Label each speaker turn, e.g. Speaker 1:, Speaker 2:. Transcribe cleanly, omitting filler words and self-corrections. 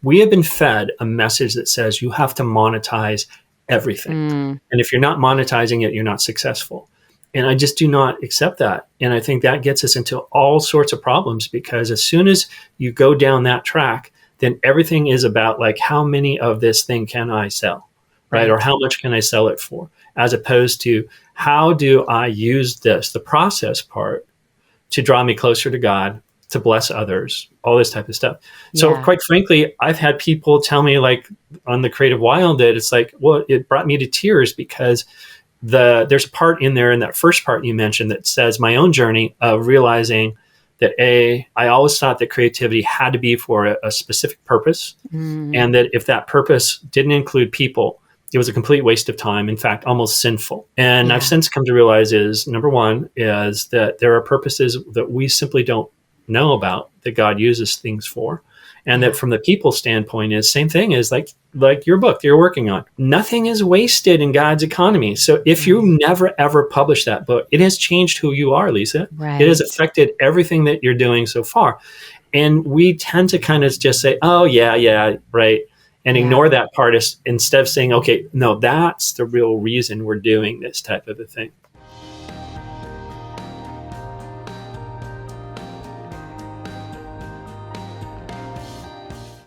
Speaker 1: we have been fed a message that says you have to monetize everything. And if you're not monetizing it, you're not successful. And I just do not accept that. And I think that gets us into all sorts of problems, because as soon as you go down that track, then everything is about like, how many of this thing can I sell, right? Or how much can I sell it for? As opposed to, how do I use this, the process part, to draw me closer to God, to bless others, all this type of stuff. So quite frankly, I've had people tell me, like on the Creative Wild, that it's like, well, it brought me to tears, because there's a part in there, in that first part you mentioned, that says my own journey of realizing that I always thought that creativity had to be for a specific purpose. And that if that purpose didn't include people, it was a complete waste of time. In fact, almost sinful. And I've since come to realize number one is that there are purposes that we simply don't know about, that God uses things for. And that from the people standpoint is same thing as like your book that you're working on. Nothing is wasted in God's economy. So if you never, ever publish that book, it has changed who you are, Lisa.
Speaker 2: Right.
Speaker 1: It has affected everything that you're doing so far. And we tend to kind of just say, oh, yeah, right. And ignore that part instead of saying, okay, no, that's the real reason we're doing this type of a thing.